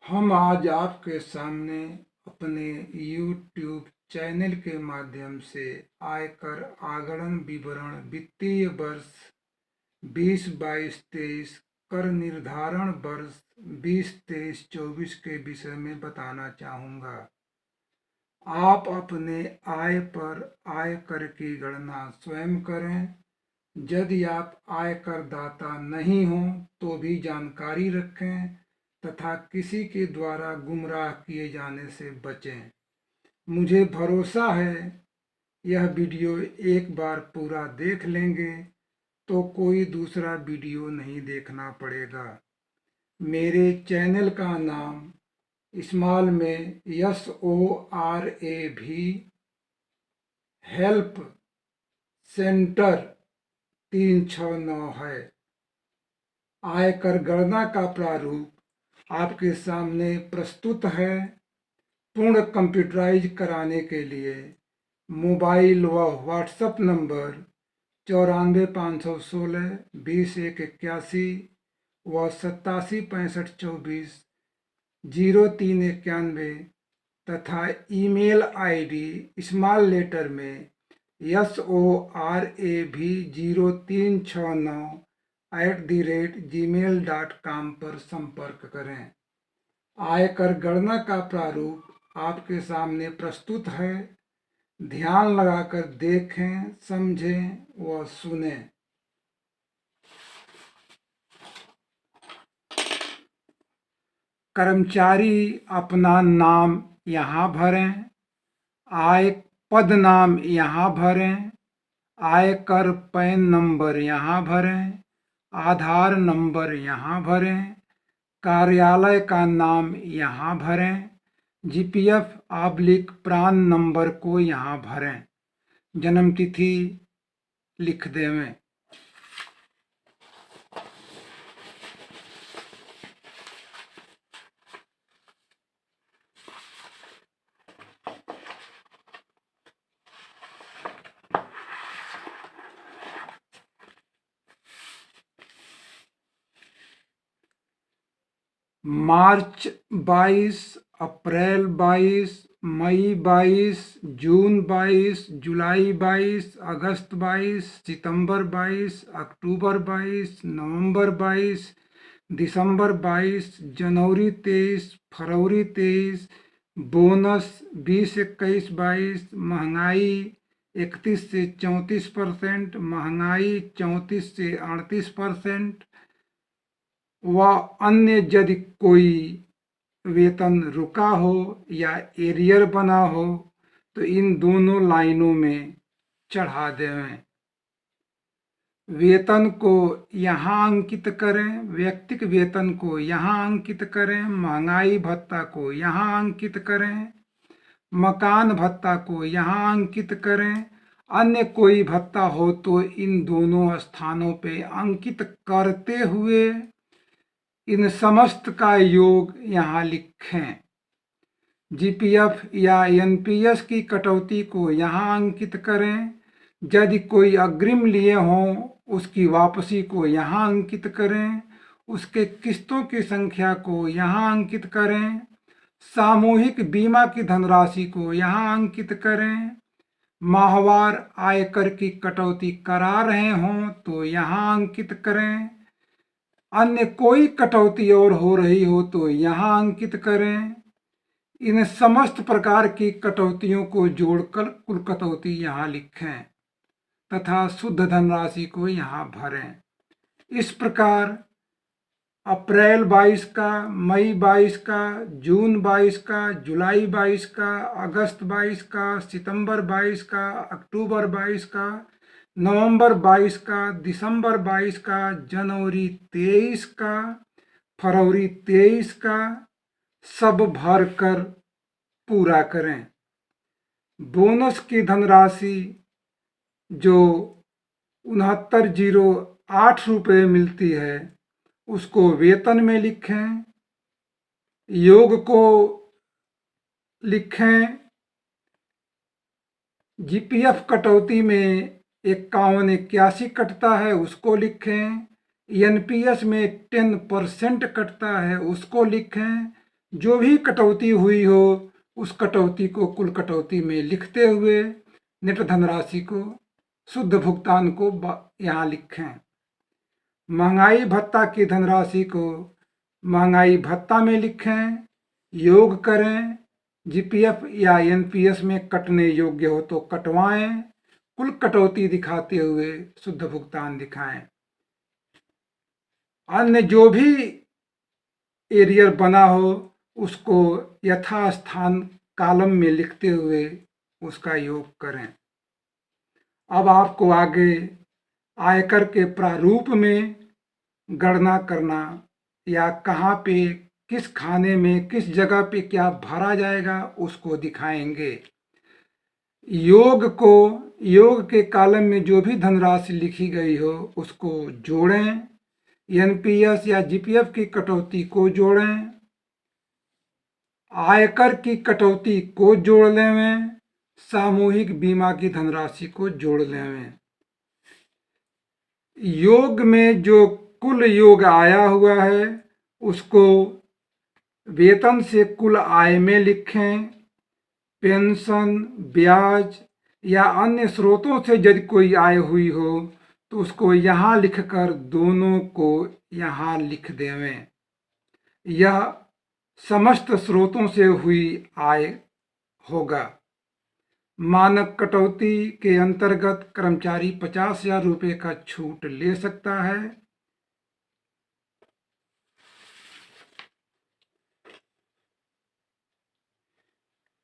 हम आज आपके सामने अपने YouTube चैनल के माध्यम से आयकर आगरण विवरण वित्तीय वर्ष 2022-23 कर निर्धारण वर्ष 2023-24 के विषय में बताना चाहूँगा। आप अपने आय पर आयकर की गणना स्वयं करें। यदि आप आयकर दाता नहीं हो तो भी जानकारी रखें तथा किसी के द्वारा गुमराह किए जाने से बचें। मुझे भरोसा है यह वीडियो एक बार पूरा देख लेंगे तो कोई दूसरा वीडियो नहीं देखना पड़ेगा। मेरे चैनल का नाम स्मॉल में SORAV हेल्प सेंटर 369 है। आयकर गणना का प्रारूप आपके सामने प्रस्तुत है। पूर्ण कंप्यूटराइज कराने के लिए मोबाइल व व्हाट्सएप नंबर 94 516 20 1 81 व 87 65 24 03 91 तथा ईमेल ID स्मॉल लेटर में SORAV0369@gmail.com पर संपर्क करें। आयकर गणना का प्रारूप आपके सामने प्रस्तुत है। ध्यान लगाकर देखें, समझें व सुनें। कर्मचारी अपना नाम यहाँ भरें, आय पद नाम यहाँ भरें, आयकर पैन नंबर यहाँ भरें, आधार नंबर यहाँ भरें, कार्यालय का नाम यहाँ भरें, GPF/प्रान नंबर को यहाँ भरें, जन्म तिथि लिख देवें। मार्च 22, अप्रैल 22, मई 22, जून 22, जुलाई 22, अगस्त 22, सितंबर 22, अक्टूबर 22, नवंबर 22, दिसंबर 22, जनवरी 23, फरवरी 23, बोनस 20, 21, 22, महंगाई 31 से 34%, महंगाई 34 से 38% व अन्य यदि कोई वेतन रुका हो या एरियर बना हो तो इन दोनों लाइनों में चढ़ा देवें। वेतन को यहाँ अंकित करें, व्यक्तिगत वेतन को यहाँ अंकित करें, महंगाई भत्ता को यहाँ अंकित करें, मकान भत्ता को यहाँ अंकित करें। अन्य कोई भत्ता हो तो इन दोनों स्थानों पे अंकित करते हुए इन समस्त का योग यहाँ लिखें। GPF या NPS की कटौती को यहाँ अंकित करें। यदि कोई अग्रिम लिए हों उसकी वापसी को यहाँ अंकित करें। उसके किस्तों की संख्या को यहाँ अंकित करें। सामूहिक बीमा की धनराशि को यहाँ अंकित करें। माहवार आयकर की कटौती करा रहे हों तो यहाँ अंकित करें। अन्य कोई कटौती और हो रही हो तो यहाँ अंकित करें। इन समस्त प्रकार की कटौतियों को जोड़कर कुल कटौती यहाँ लिखें तथा शुद्ध धनराशि को यहाँ भरें। इस प्रकार अप्रैल 22 का, मई 22 का, जून 22 का, जुलाई 22 का, अगस्त 22 का, सितंबर 22 का, अक्टूबर 22 का, नवंबर 22 का, दिसंबर 22 का, जनवरी 23 का, फरवरी 23 का सब भर कर पूरा करें। बोनस की धनराशि जो 6908 रुपये मिलती है उसको वेतन में लिखें। योग को लिखें। GPF कटौती में 5181 कटता है उसको लिखें। NPS में 10% कटता है उसको लिखें। जो भी कटौती हुई हो उस कटौती को कुल कटौती में लिखते हुए नेट धनराशि को शुद्ध भुगतान को यहाँ लिखें। महंगाई भत्ता की धनराशि को महंगाई भत्ता में लिखें। योग करें। जीपीएफ या एनपीएस में कटने योग्य हो तो कटवाएं। कुल कटौती दिखाते हुए शुद्ध भुगतान दिखाएं। अन्य जो भी एरियर बना हो उसको यथास्थान कॉलम में लिखते हुए उसका योग करें। अब आपको आगे आयकर के प्रारूप में गणना करना या कहाँ पे किस खाने में किस जगह पे क्या भरा जाएगा उसको दिखाएंगे। योग के कॉलम में जो भी धनराशि लिखी गई हो उसको जोड़ें। एनपीएस या जीपीएफ की कटौती को जोड़ें। आयकर की कटौती को जोड़ लें। सामूहिक बीमा की धनराशि को जोड़ लें। योग में जो कुल योग आया हुआ है उसको वेतन से कुल आय में लिखें। पेंशन, ब्याज या अन्य स्रोतों से यदि कोई आय हुई हो तो उसको यहाँ लिखकर दोनों को यहाँ लिख देवें। यह समस्त स्रोतों से हुई आय होगा। मानक कटौती के अंतर्गत कर्मचारी 50,000 रुपये का छूट ले सकता है।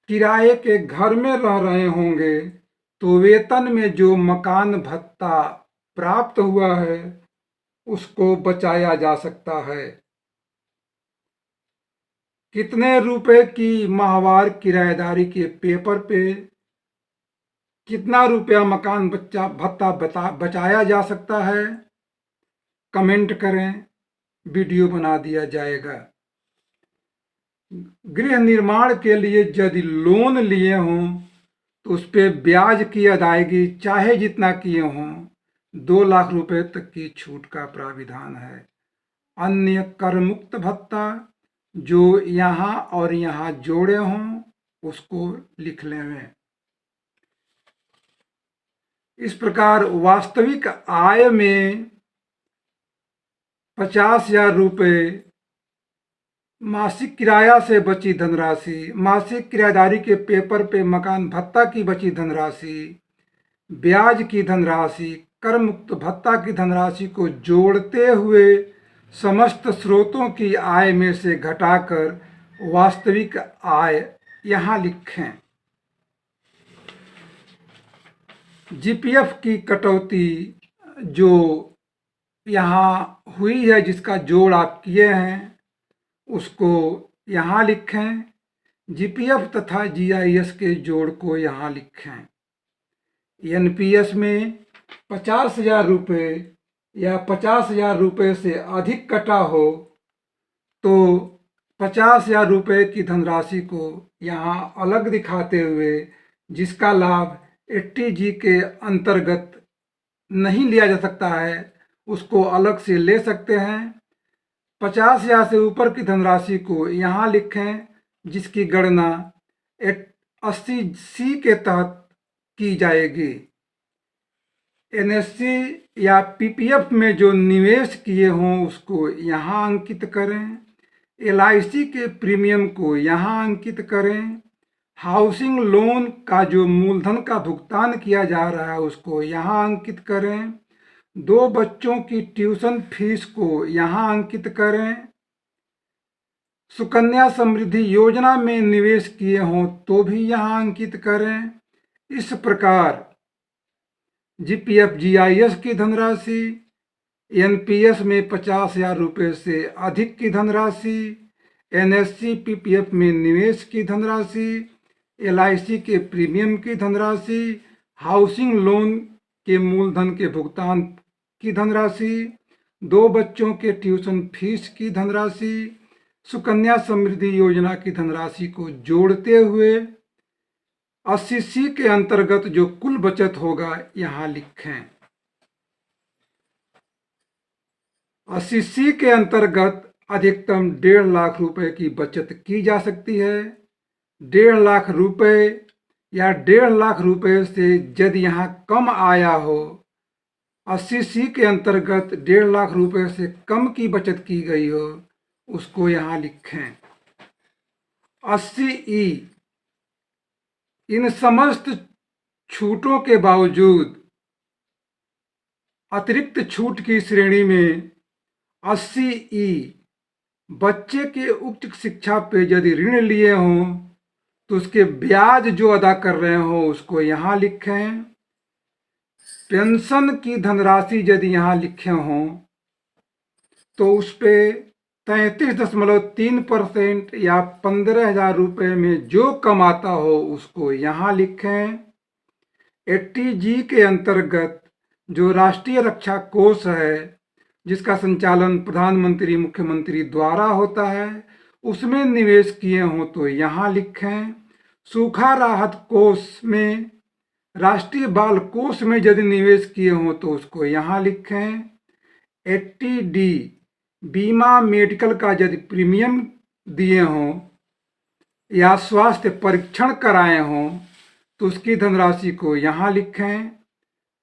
किराए के घर में रह रहे होंगे तो वेतन में जो मकान भत्ता प्राप्त हुआ है उसको बचाया जा सकता है। कितने रुपए की माहवार किराएदारी के पेपर पे कितना रुपया मकान भत्ता बचाया जा सकता है, कमेंट करें, वीडियो बना दिया जाएगा। गृह निर्माण के लिए यदि लोन लिए हों तो उस पर ब्याज की अदायगी चाहे जितना किए हों 2 लाख रुपए तक की छूट का प्राविधान है। अन्य कर मुक्त भत्ता जो यहाँ और यहाँ जोड़े हों उसको लिख लें। इस प्रकार वास्तविक आय में 50,000 रुपये मासिक किराया से बची धनराशि, मासिक किराएदारी के पेपर पे मकान भत्ता की बची धनराशि, ब्याज की धनराशि, कर मुक्त भत्ता की धनराशि को जोड़ते हुए समस्त स्रोतों की आय में से घटाकर वास्तविक आय यहाँ लिखें। जीपीएफ की कटौती जो यहाँ हुई है जिसका जोड़ आप किए हैं उसको यहाँ लिखें। जीपीएफ तथा जीआईएस के जोड़ को यहाँ लिखें। एनपीएस में 50,000 रुपये या 50,000 रुपये से अधिक कटा हो तो 50,000 रुपये की धनराशि को यहाँ अलग दिखाते हुए जिसका लाभ 80G के अंतर्गत नहीं लिया जा सकता है उसको अलग से ले सकते हैं। 50,000 से ऊपर की धनराशि को यहाँ लिखें जिसकी गणना 80C के तहत की जाएगी। एनएससी या पीपीएफ में जो निवेश किए हों उसको यहाँ अंकित करें। एलआईसी के प्रीमियम को यहाँ अंकित करें। हाउसिंग लोन का जो मूलधन का भुगतान किया जा रहा है उसको यहाँ अंकित करें। 2 बच्चों की ट्यूशन फीस को यहाँ अंकित करें। सुकन्या समृद्धि योजना में निवेश किए हों तो भी यहाँ अंकित करें। इस प्रकार जीपीएफ जीआईएस की धनराशि, एनपीएस में 50,000 रुपये से अधिक की धनराशि, एनएससी पीपीएफ में निवेश की धनराशि, एलआईसी के प्रीमियम की धनराशि, हाउसिंग लोन के मूलधन के भुगतान की धनराशि, 2 बच्चों के ट्यूशन फीस की धनराशि, सुकन्या समृद्धि योजना की धनराशि को जोड़ते हुए 80C के अंतर्गत जो कुल बचत होगा यहाँ लिखें। 80C के अंतर्गत अधिकतम 1.5 लाख रुपए की बचत की जा सकती है। 1.5 लाख रुपए या 1.5 लाख रुपए से यदि यहाँ कम आया हो, 80C के अंतर्गत 1.5 लाख रुपए से कम की बचत की गई हो, उसको यहाँ लिखें। 80E इन समस्त छूटों के बावजूद अतिरिक्त छूट की श्रेणी में 80E बच्चे के उच्च शिक्षा पे यदि ऋण लिए हों तो उसके ब्याज जो अदा कर रहे हो उसको यहाँ लिखें। पेंशन की धनराशि यदि यहाँ लिखे हों तो उस पे 33.3% या 15,000 रुपये में जो कमाता हो उसको यहाँ लिखें। 80G के अंतर्गत जो राष्ट्रीय रक्षा कोष है जिसका संचालन प्रधानमंत्री मुख्यमंत्री द्वारा होता है, उसमें निवेश किए हों तो यहाँ लिखें। सूखा राहत कोष में, राष्ट्रीय बाल कोष में यदि निवेश किए हों तो उसको यहाँ लिखें। 80D बीमा मेडिकल का यदि प्रीमियम दिए हों या स्वास्थ्य परीक्षण कराए हों तो उसकी धनराशि को यहाँ लिखें।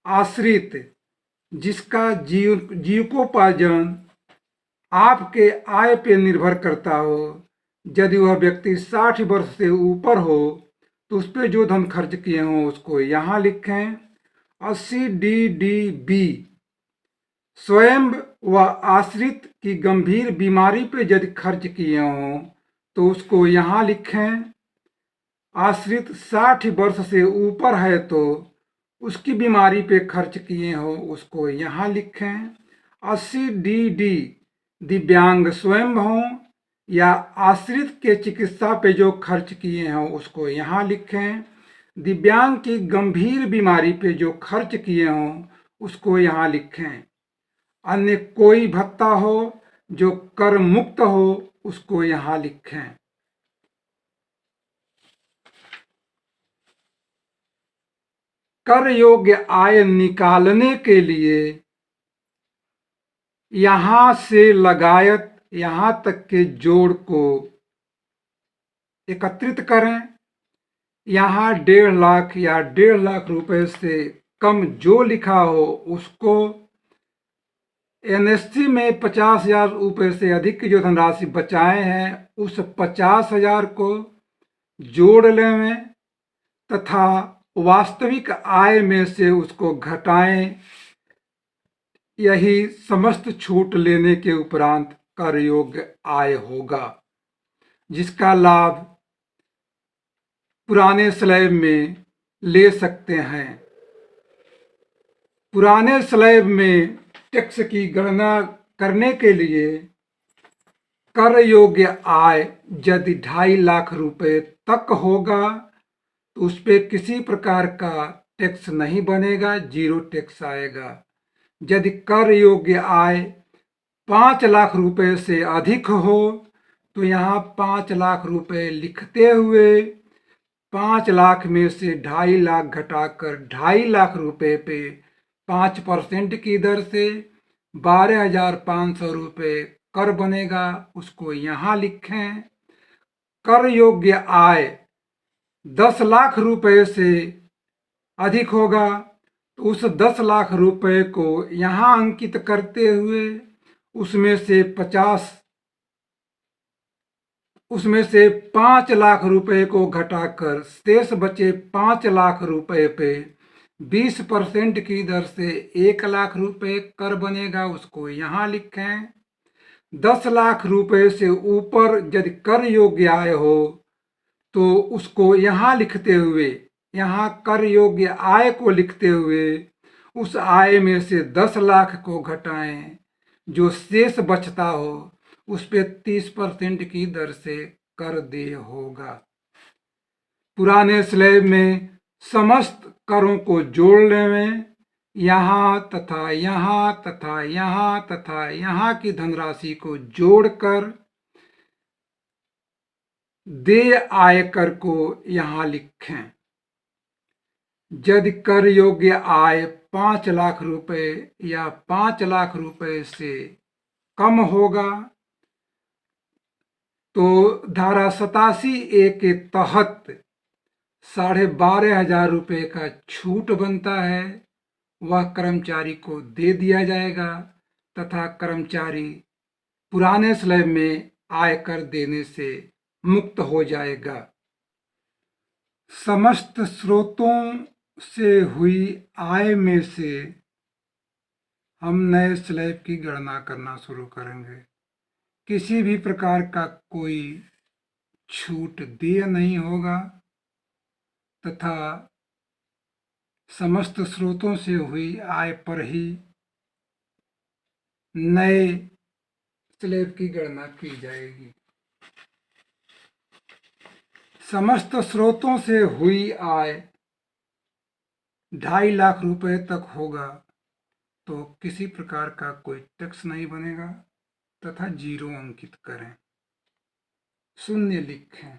आश्रित जिसका जीविकोपार्जन आपके आय पर निर्भर करता हो, यदि वह व्यक्ति 60 वर्ष से ऊपर हो तो उस पर जो धन खर्च किए हों उसको यहाँ लिखें। 80DDB स्वयं व आश्रित की गंभीर बीमारी पर यदि खर्च किए हों तो उसको यहाँ लिखें। आश्रित 60 वर्ष से ऊपर है तो उसकी बीमारी पे खर्च किए हो उसको यहाँ लिखें। 80DD दिव्यांग स्वयं हों या आश्रित के चिकित्सा पे जो खर्च किए हों उसको यहाँ लिखें। दिव्यांग की गंभीर बीमारी पे जो खर्च किए हों उसको यहाँ लिखें। अन्य कोई भत्ता हो जो कर मुक्त हो उसको यहाँ लिखें। कर योग्य आय निकालने के लिए यहाँ से लगायत यहाँ तक के जोड़ को एकत्रित करें। यहाँ 1.5 लाख या 1.5 लाख रुपए से कम जो लिखा हो उसको NSC में 50,000 रुपये से अधिक की जो धनराशि बचाए हैं उस 50,000 को जोड़ लें तथा वास्तविक आय में से उसको घटाएं। यही समस्त छूट लेने के उपरांत कर योग्य आय होगा, जिसका लाभ पुराने स्लैब में ले सकते हैं। पुराने स्लैब में टैक्स की गणना करने के लिए कर योग्य आय यदि 2.5 लाख रुपए तक होगा तो उस पर किसी प्रकार का टैक्स नहीं बनेगा, 0 टैक्स आएगा। यदि कर योग्य आय 5 लाख रुपए से अधिक हो तो यहाँ 5 लाख रुपए लिखते हुए 5 लाख में से 2.5 लाख घटाकर 2.5 लाख रुपए पे 5% की दर से 12,500 रुपये कर बनेगा, उसको यहाँ लिखें। कर योग्य आय 10 लाख रुपए से अधिक होगा तो उस 10 लाख रुपए को यहाँ अंकित करते हुए उसमें से 5 लाख रुपए को घटाकर शेष बचे 5 लाख रुपए पे 20% की दर से 1 लाख रुपए कर बनेगा, उसको यहाँ लिखें। 10 लाख रुपए से ऊपर यदि कर योग्य आय हो तो उसको यहाँ लिखते हुए, यहाँ कर योग्य आय को लिखते हुए उस आय में से 10 लाख को घटाएं, जो शेष बचता हो उस पे 30% की दर से कर देय होगा। पुराने स्लैब में समस्त करों को जोड़ लें। यहाँ तथा यहाँ तथा यहाँ तथा यहाँ की धनराशि को जोड़कर देय आयकर को यहाँ लिखें। यदि कर योग्य आय 5 लाख रुपए या 5 लाख रुपए से कम होगा तो धारा 87A के तहत 12,500 रुपये का छूट बनता है, वह कर्मचारी को दे दिया जाएगा तथा कर्मचारी पुराने स्लैब में आयकर देने से मुक्त हो जाएगा। समस्त स्रोतों से हुई आय में से हम नए स्लैब की गणना करना शुरू करेंगे। किसी भी प्रकार का कोई छूट देय नहीं होगा तथा समस्त स्रोतों से हुई आय पर ही नए स्लैब की गणना की जाएगी। समस्त स्रोतों से हुई आय 2.5 लाख रुपए तक होगा तो किसी प्रकार का कोई टैक्स नहीं बनेगा तथा 0 अंकित करें, 0 लिखें।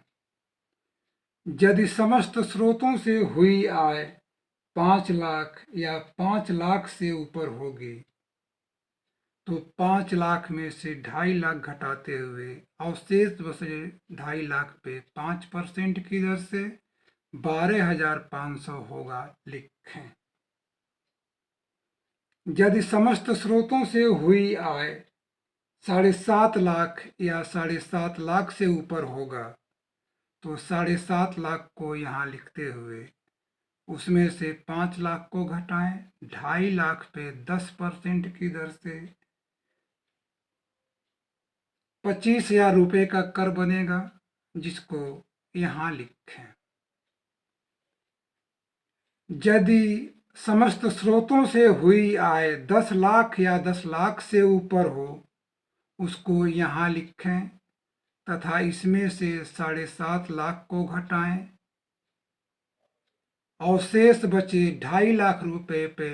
यदि समस्त स्रोतों से हुई आय 5 लाख या 5 लाख से ऊपर होगी तो 5 लाख में से 2.5 लाख घटाते हुए अवशेष बचे 2.5 लाख पे 5% की दर से 12,500 होगा, लिखें। यदि समस्त स्रोतों से हुई आय 7.5 लाख या 7.5 लाख से ऊपर होगा तो 7.5 लाख को यहाँ लिखते हुए उसमें से 5 लाख को घटाएं, 2.5 लाख पे 10% की दर से 25,000 रुपये का कर बनेगा, जिसको यहाँ लिखें। यदि समस्त स्रोतों से हुई आय 10 लाख या 10 लाख से ऊपर हो उसको यहाँ लिखें तथा इसमें से 7.5 लाख को घटाएं, अवशेष बचे 2.5 लाख रुपए पे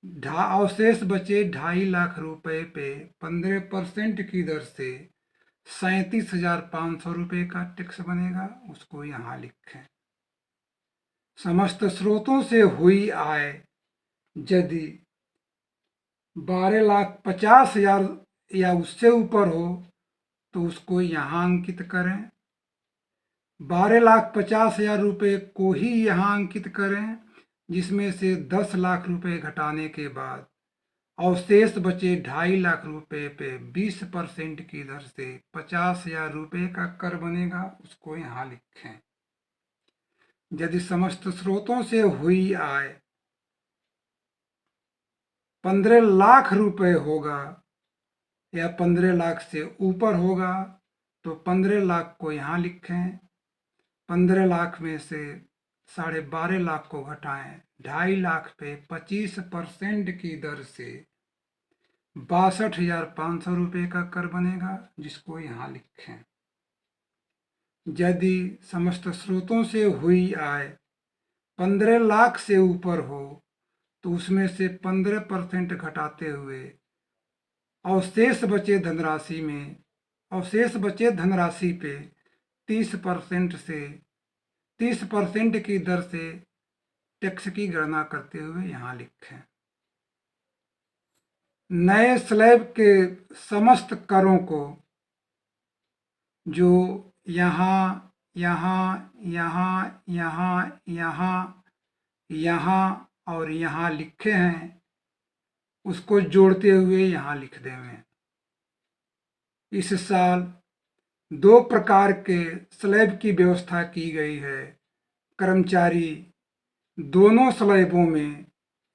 2.5 लाख रुपए पे 15% की दर से 37,500 रुपये का टैक्स बनेगा, उसको यहाँ लिखें। समस्त स्रोतों से हुई आय यदि 12,50,000 या उससे ऊपर हो तो उसको यहाँ अंकित करें। 12,50,000 रुपये को ही यहाँ अंकित करें, जिसमें से 10 लाख रुपए घटाने के बाद अवशेष बचे 2.5 लाख रुपए पे 20% की दर से 50,000 रुपये का कर बनेगा, उसको यहाँ लिखें। यदि समस्त स्रोतों से हुई आय 15 लाख रुपए होगा या 15 लाख से ऊपर होगा तो 15 लाख को यहाँ लिखें। 15 लाख में से 12.5 लाख को घटाएं, 2.5 लाख पे 25% की दर से 62,500 रुपये का कर बनेगा, जिसको यहाँ लिखें। यदि समस्त स्रोतों से हुई आय 15 लाख से ऊपर हो तो उसमें से 15% घटाते हुए अवशेष बचे धनराशि पे 30% की दर से टैक्स की गणना करते हुए यहाँ लिखें। नए स्लैब के समस्त करों को जो यहाँ और यहाँ लिखे हैं उसको जोड़ते हुए यहाँ लिख देंगे। इस साल 2 प्रकार के स्लैब की व्यवस्था की गई है। कर्मचारी दोनों स्लैबों में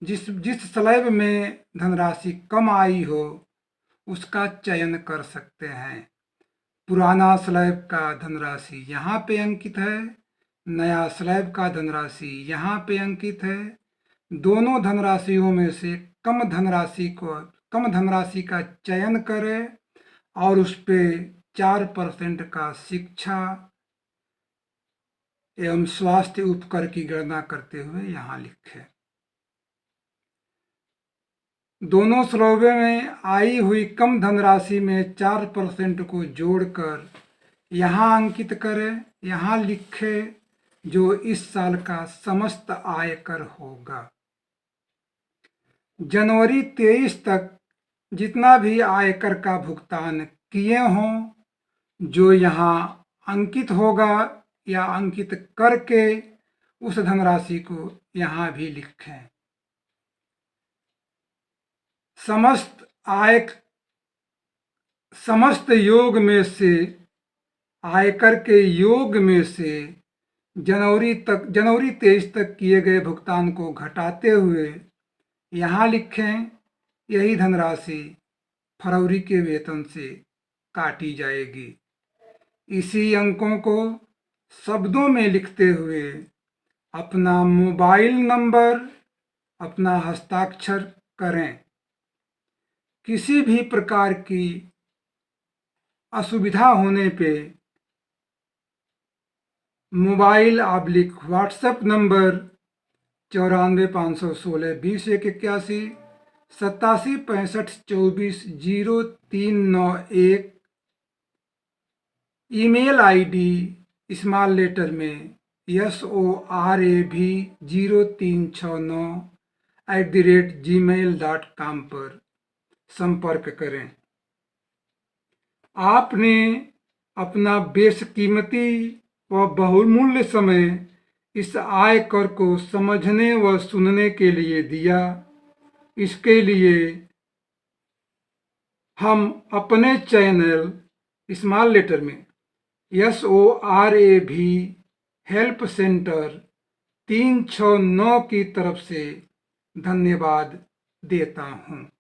जिस स्लैब में धनराशि कम आई हो उसका चयन कर सकते हैं। पुराना स्लैब का धनराशि यहाँ पे अंकित है, नया स्लैब का धनराशि यहाँ पे अंकित है। दोनों धनराशियों में से कम धनराशि का चयन करें और उस पे 4% का शिक्षा एवं स्वास्थ्य उपकर की गणना करते हुए यहाँ लिखें। दोनों स्लैबों में आई हुई कम धनराशि में 4% को जोड़कर यहाँ अंकित करें, यहाँ लिखें जो इस साल का समस्त आयकर होगा। जनवरी 23 तक जितना भी आयकर का भुगतान किए हों जो यहाँ अंकित होगा या अंकित करके उस धनराशि को यहाँ भी लिखें। समस्त योग में से आयकर के योग में से जनवरी 23 तक किए गए भुगतान को घटाते हुए यहाँ लिखें। यही धनराशि फरवरी के वेतन से काटी जाएगी। इसी अंकों को शब्दों में लिखते हुए अपना मोबाइल नंबर, अपना हस्ताक्षर करें। किसी भी प्रकार की असुविधा होने पे mobile WhatsApp number 94 516 20 181 87 65 24 0391, email ID small letter में sorav0369@gmail.com पर संपर्क करें। आपने अपना बेशकीमती व बहुमूल्य समय इस आयकर को समझने व सुनने के लिए दिया। इसके लिए हम अपने चैनल स्मॉल लेटर में SORAV हेल्प सेंटर 369 की तरफ से धन्यवाद देता हूँ।